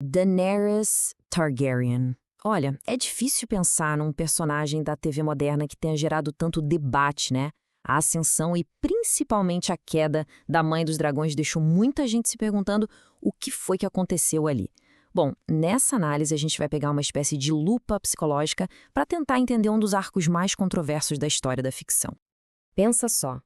Daenerys Targaryen. Olha, é difícil pensar num personagem da TV moderna que tenha gerado tanto debate, né? A ascensão e principalmente a queda da Mãe dos Dragões deixou muita gente se perguntando o que foi que aconteceu ali. Bom, nessa análise a gente vai pegar uma espécie de lupa psicológica para tentar entender um dos arcos mais controversos da história da ficção. Pensa só.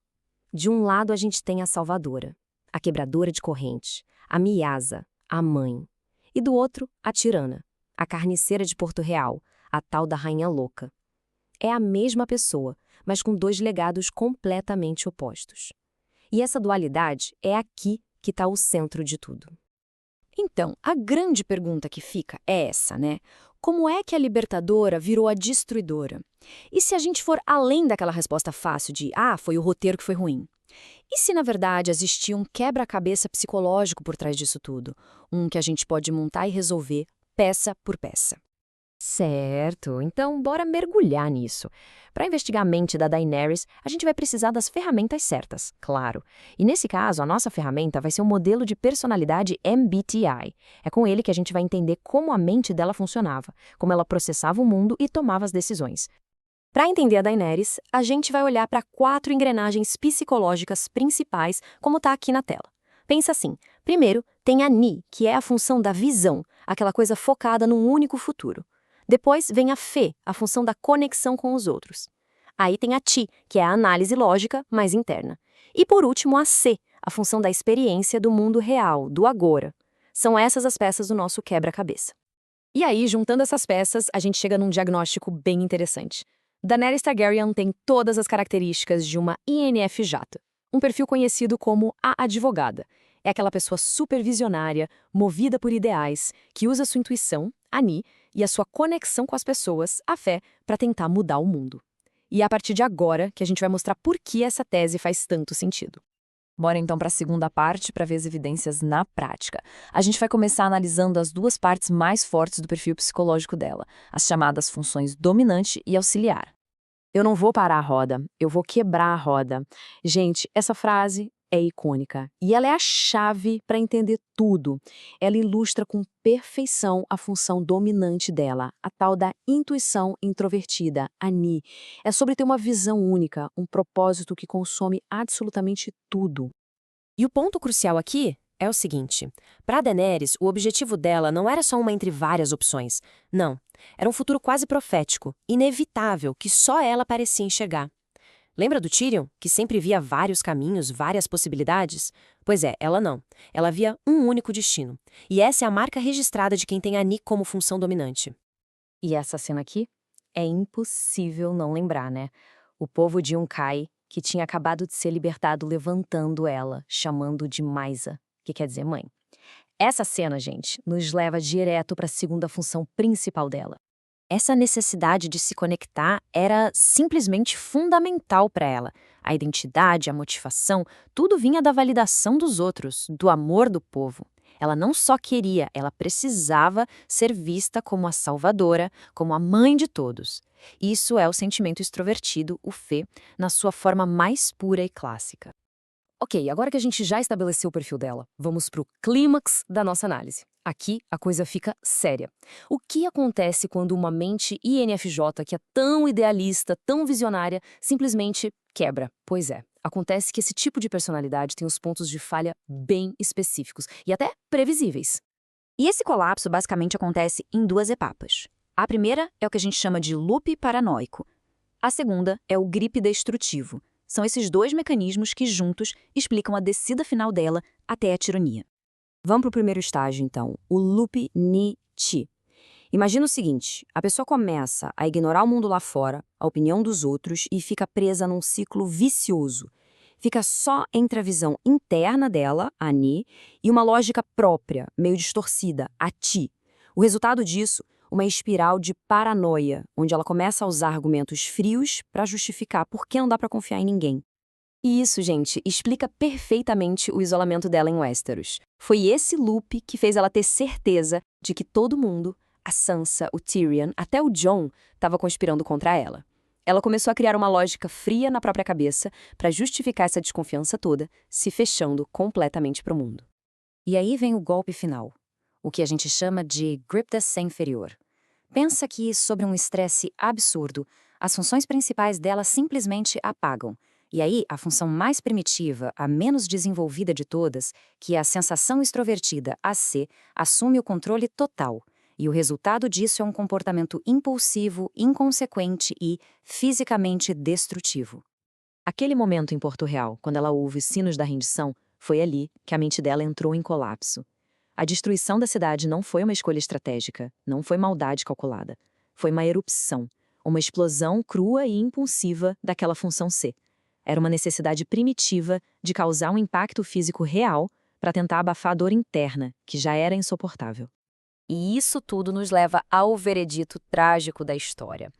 De um lado a gente tem a salvadora, a quebradora de correntes, a Miyasa, a mãe. E do outro, a tirana, a carniceira de Porto Real, a tal da Rainha Louca. É a mesma pessoa, mas com dois legados completamente opostos. E essa dualidade é aqui que está o centro de tudo. Então, a grande pergunta que fica é essa, né? Como é que a libertadora virou a destruidora? E se a gente for além daquela resposta fácil de foi o roteiro que foi ruim? E se, na verdade, existia um quebra-cabeça psicológico por trás disso tudo? Um que a gente pode montar e resolver peça por peça. Certo, então bora mergulhar nisso. Para investigar a mente da Daenerys, a gente vai precisar das ferramentas certas, claro. E nesse caso, a nossa ferramenta vai ser um modelo de personalidade MBTI. É com ele que a gente vai entender como a mente dela funcionava, como ela processava o mundo e tomava as decisões. Para entender a Daenerys, a gente vai olhar para 4 engrenagens psicológicas principais, como está aqui na tela. Pensa assim, primeiro tem a Ni, que é a função da visão, aquela coisa focada num único futuro. Depois vem a Fê, a função da conexão com os outros. Aí tem a Ti, que é a análise lógica, mais interna. E por último a C, a função da experiência do mundo real, do agora. São essas as peças do nosso quebra-cabeça. E aí, juntando essas peças, a gente chega num diagnóstico bem interessante. Daenerys Targaryen tem todas as características de uma INFJ, um perfil conhecido como a advogada. É aquela pessoa supervisionária, movida por ideais, que usa sua intuição, a Ni, e a sua conexão com as pessoas, a fé, para tentar mudar o mundo. E é a partir de agora que a gente vai mostrar por que essa tese faz tanto sentido. Bora então para a segunda parte para ver as evidências na prática. A gente vai começar analisando as duas partes mais fortes do perfil psicológico dela, as chamadas funções dominante e auxiliar. Eu não vou parar a roda, eu vou quebrar a roda. Gente, essa frase é icônica e ela é a chave para entender tudo. Ela ilustra com perfeição a função dominante dela, a tal da intuição introvertida, a Ni. É sobre ter uma visão única, um propósito que consome absolutamente tudo. E o ponto crucial aqui é o seguinte: para Daenerys, o objetivo dela não era só uma entre várias opções. Não, era um futuro quase profético, inevitável, que só ela parecia enxergar. Lembra do Tyrion, que sempre via vários caminhos, várias possibilidades? Pois é, ela não. Ela via um único destino. E essa é a marca registrada de quem tem a Ni como função dominante. E essa cena aqui é impossível não lembrar, né? O povo de Yunkai, que tinha acabado de ser libertado levantando ela, chamando de Maisa, que quer dizer mãe. Essa cena, gente, nos leva direto para a segunda função principal dela. Essa necessidade de se conectar era simplesmente fundamental para ela. A identidade, a motivação, tudo vinha da validação dos outros, do amor do povo. Ela não só queria, ela precisava ser vista como a salvadora, como a mãe de todos. Isso é o sentimento extrovertido, o Fê, na sua forma mais pura e clássica. Ok, agora que a gente já estabeleceu o perfil dela, vamos para o clímax da nossa análise. Aqui a coisa fica séria. O que acontece quando uma mente INFJ, que é tão idealista, tão visionária, simplesmente quebra? Pois é, acontece que esse tipo de personalidade tem os pontos de falha bem específicos e até previsíveis. E esse colapso basicamente acontece em 2 etapas. A primeira é o que a gente chama de loop paranoico. A segunda é o grip destrutivo. São esses 2 mecanismos que juntos explicam a descida final dela até a tirania. Vamos para o primeiro estágio, então, o loop Ni-Chi. Imagina o seguinte, a pessoa começa a ignorar o mundo lá fora, a opinião dos outros e fica presa num ciclo vicioso. Fica só entre a visão interna dela, a Ni, e uma lógica própria, meio distorcida, a Ti. O resultado disso, uma espiral de paranoia, onde ela começa a usar argumentos frios para justificar por que não dá para confiar em ninguém. E isso, gente, explica perfeitamente o isolamento dela em Westeros. Foi esse loop que fez ela ter certeza de que todo mundo, a Sansa, o Tyrion, até o Jon, estava conspirando contra ela. Ela começou a criar uma lógica fria na própria cabeça para justificar essa desconfiança toda, se fechando completamente para o mundo. E aí vem o golpe final. o que a gente chama de Grypta-C inferior. Pensa que, sob um estresse absurdo, as funções principais dela simplesmente apagam. E aí, a função mais primitiva, a menos desenvolvida de todas, que é a sensação extrovertida, a C, assume o controle total. E o resultado disso é um comportamento impulsivo, inconsequente e fisicamente destrutivo. Aquele momento em Porto Real, quando ela ouve os sinos da rendição, foi ali que a mente dela entrou em colapso. A destruição da cidade não foi uma escolha estratégica, não foi maldade calculada. Foi uma erupção, uma explosão crua e impulsiva daquela função C. Era uma necessidade primitiva de causar um impacto físico real para tentar abafar a dor interna, que já era insuportável. E isso tudo nos leva ao veredito trágico da história.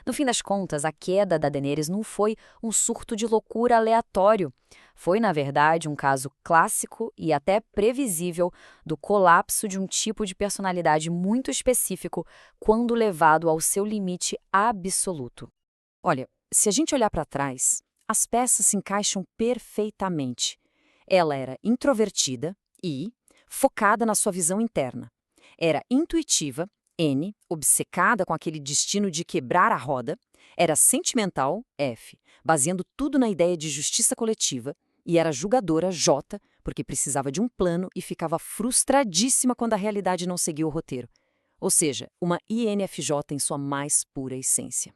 No fim das contas, a queda da Daenerys não foi um surto de loucura aleatório. Foi, na verdade, um caso clássico e até previsível do colapso de um tipo de personalidade muito específico quando levado ao seu limite absoluto. Olha, se a gente olhar para trás, as peças se encaixam perfeitamente. Ela era introvertida e focada na sua visão interna. Era intuitiva, N, obcecada com aquele destino de quebrar a roda. Era sentimental, F, baseando tudo na ideia de justiça coletiva. E era julgadora, J, porque precisava de um plano e ficava frustradíssima quando a realidade não seguia o roteiro. Ou seja, uma INFJ em sua mais pura essência.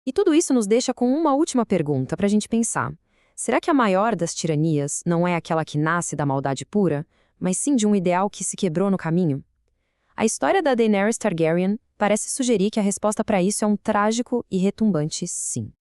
E tudo isso nos deixa com uma última pergunta para a gente pensar. Será que a maior das tiranias não é aquela que nasce da maldade pura, mas sim de um ideal que se quebrou no caminho? A história da Daenerys Targaryen parece sugerir que a resposta para isso é um trágico e retumbante sim.